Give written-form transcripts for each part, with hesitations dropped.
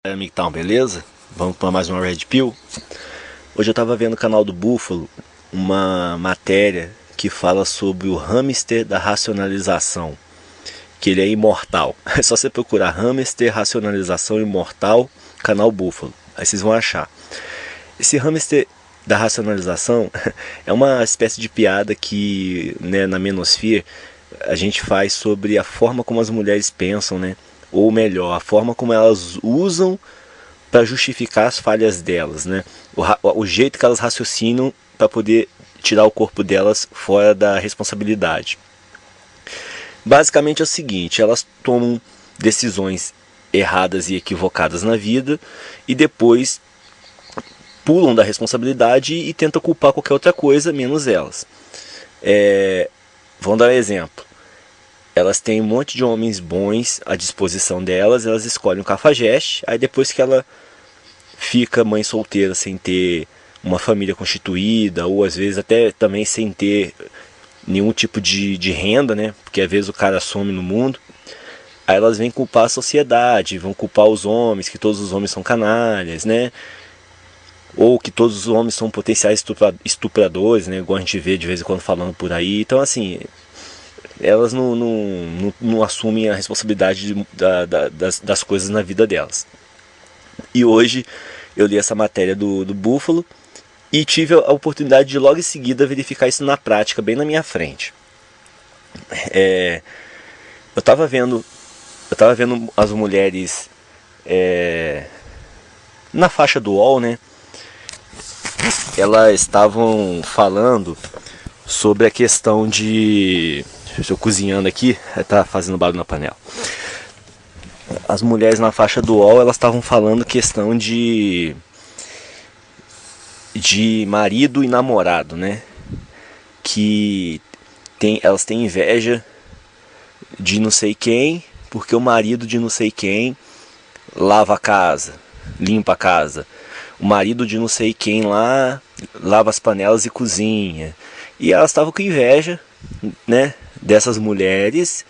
Aí, amigão, beleza? Vamos para mais uma Red Pill. Hoje eu tava vendo no canal do Búfalo uma matéria que fala sobre o hamster da racionalização, que ele é imortal. É só você procurar hamster racionalização imortal, canal Búfalo, aí vocês vão achar. Esse hamster da racionalização é uma espécie de piada que, né, na Menosphere a gente faz sobre a forma como as mulheres pensam, né? Ou melhor, a forma como elas usam para justificar as falhas delas, né? O jeito que elas raciocinam para poder tirar o corpo delas fora da responsabilidade. Basicamente é o seguinte: elas tomam decisões erradas e equivocadas na vida e depois pulam da responsabilidade e tentam culpar qualquer outra coisa menos elas. Vamos dar um exemplo. Elas têm um monte de homens bons à disposição delas, elas escolhem um cafajeste, aí depois que ela fica mãe solteira sem ter uma família constituída, ou às vezes até também sem ter nenhum tipo de renda, né? Porque às vezes o cara some no mundo. Aí elas vêm culpar a sociedade, vão culpar os homens, que todos os homens são canalhas, né? Ou que todos os homens são potenciais estupradores, né? Igual a gente vê de vez em quando falando por aí. Então, assim, elas não assumem a responsabilidade das coisas na vida delas. E hoje eu li essa matéria do Búfalo e tive a oportunidade de logo em seguida verificar isso na prática, bem na minha frente. Eu estava vendo as mulheres na faixa do UOL, né? Elas estavam falando sobre a questão de... Estou cozinhando aqui, tá fazendo barulho na panela. As mulheres na faixa do UOL, elas estavam falando questão de marido e namorado, né? Que elas têm inveja de não sei quem, porque o marido de não sei quem lava a casa, limpa a casa. O marido de não sei quem lá lava as panelas e cozinha. E elas estavam com inveja, né, dessas mulheres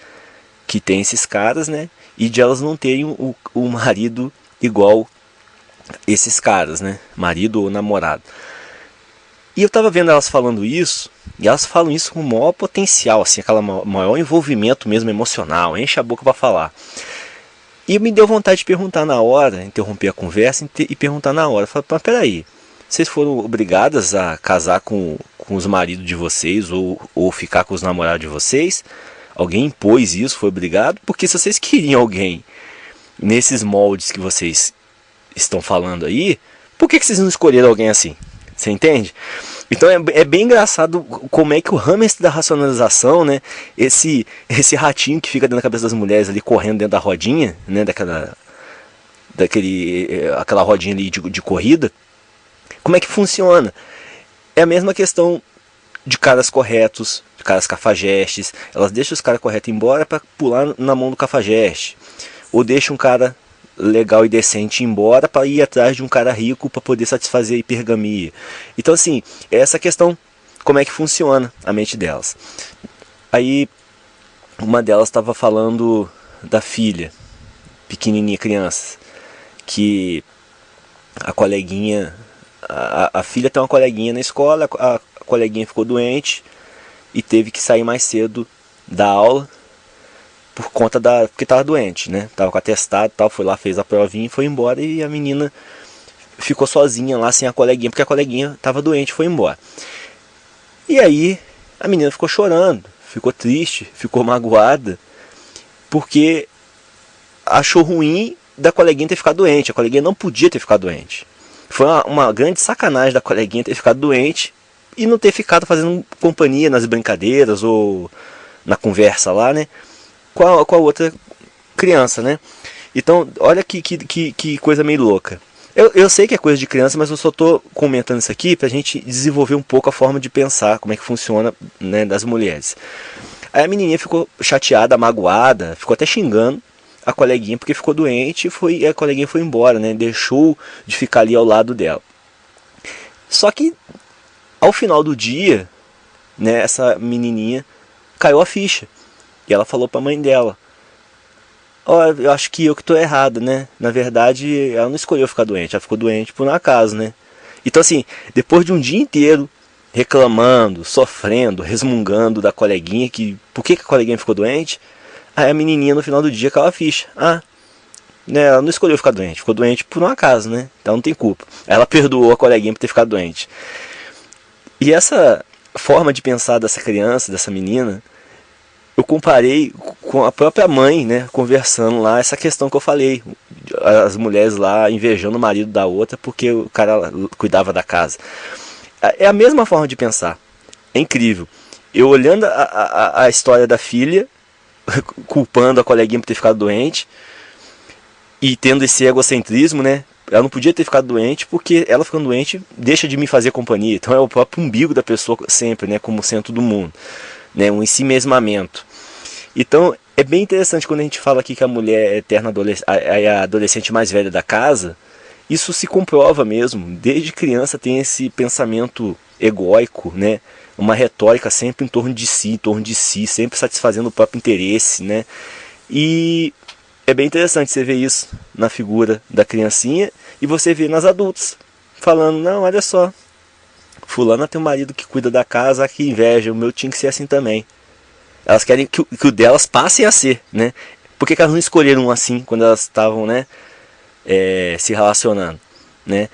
que tem esses caras, né? E de elas não terem o marido igual esses caras, né? Marido ou namorado. E eu tava vendo elas falando isso, e elas falam isso com o maior potencial, assim, aquela maior envolvimento mesmo emocional, enche a boca pra falar. E me deu vontade de perguntar na hora, interromper a conversa e perguntar na hora. Falei, mas peraí, vocês foram obrigadas a casar com os maridos de vocês ou ficar com os namorados de vocês? Alguém impôs isso, foi obrigado? Porque se vocês queriam alguém nesses moldes que vocês estão falando aí, por que vocês não escolheram alguém assim? Você entende? Então é bem engraçado como é que o hamster da racionalização, né, esse ratinho que fica dentro da cabeça das mulheres ali correndo dentro da rodinha, né, aquela rodinha ali de corrida, como é que funciona? É a mesma questão de caras corretos, de caras cafajestes. Elas deixam os caras corretos embora para pular na mão do cafajeste, ou deixam um cara legal e decente ir embora para ir atrás de um cara rico para poder satisfazer a hipergamia. Então, assim, é essa questão, como é que funciona a mente delas. Aí uma delas estava falando da filha, pequenininha, criança, que a coleguinha, a filha tem uma coleguinha na escola, a coleguinha ficou doente e teve que sair mais cedo da aula por conta porque estava doente, né? Tava com atestado e tal, foi lá, fez a provinha e foi embora, e a menina ficou sozinha lá sem a coleguinha, porque a coleguinha estava doente e foi embora. E aí a menina ficou chorando, ficou triste, ficou magoada, porque achou ruim da coleguinha ter ficado doente. A coleguinha não podia ter ficado doente. Foi uma grande sacanagem da coleguinha ter ficado doente e não ter ficado fazendo companhia nas brincadeiras ou na conversa lá, né, com a outra criança, né? Então, olha que coisa meio louca. Eu sei que é coisa de criança, mas eu só estou comentando isso aqui para a gente desenvolver um pouco a forma de pensar, como é que funciona, né, das mulheres. Aí a menininha ficou chateada, magoada, ficou até xingando a coleguinha porque ficou doente e a coleguinha foi embora, né? Deixou de ficar ali ao lado dela. Só que ao final do dia, né, essa menininha caiu a ficha. E ela falou para a mãe dela: ó, eu acho que eu que tô errada, né? Na verdade, ela não escolheu ficar doente, ela ficou doente por um acaso, né? Então assim, depois de um dia inteiro reclamando, sofrendo, resmungando da coleguinha, que por que a coleguinha ficou doente? Aí a menininha no final do dia caiu a ficha. Ah, né, ela não escolheu ficar doente, ficou doente por um acaso, né? Então não tem culpa. Ela perdoou a coleguinha por ter ficado doente. E essa forma de pensar dessa criança, dessa menina, eu comparei com a própria mãe, né, conversando lá, essa questão que eu falei, as mulheres lá invejando o marido da outra porque o cara cuidava da casa. É a mesma forma de pensar, é incrível. Eu olhando a história da filha, culpando a coleguinha por ter ficado doente, e tendo esse egocentrismo, né, ela não podia ter ficado doente porque ela ficando doente deixa de me fazer companhia. Então é o próprio umbigo da pessoa sempre, né, como centro do mundo, né, um ensimesmamento. Então é bem interessante quando a gente fala aqui que a mulher é eterna a adolescente mais velha da casa. Isso se comprova mesmo. Desde criança tem esse pensamento egóico, né? Uma retórica sempre em torno de si, sempre satisfazendo o próprio interesse, né? E é bem interessante você ver isso na figura da criancinha e você vê nas adultas falando, não, olha só, fulana tem um marido que cuida da casa, que inveja, o meu tinha que ser assim também. Elas querem que o delas passem a ser, né? Por que elas não escolheram um assim quando elas estavam, né, se relacionando, né?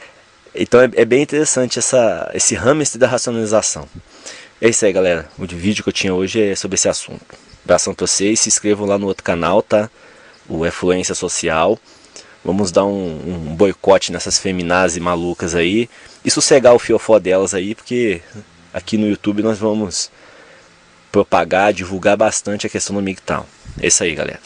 Então é bem interessante esse hamster da racionalização. É isso aí, galera. O vídeo que eu tinha hoje é sobre esse assunto. Abração pra vocês, se inscrevam lá no outro canal, tá? O Efluência Social. Vamos dar um boicote nessas feminazes malucas aí e sossegar o fiofó delas aí, porque aqui no YouTube nós vamos propagar, divulgar bastante a questão do MGTOW. É isso aí, galera.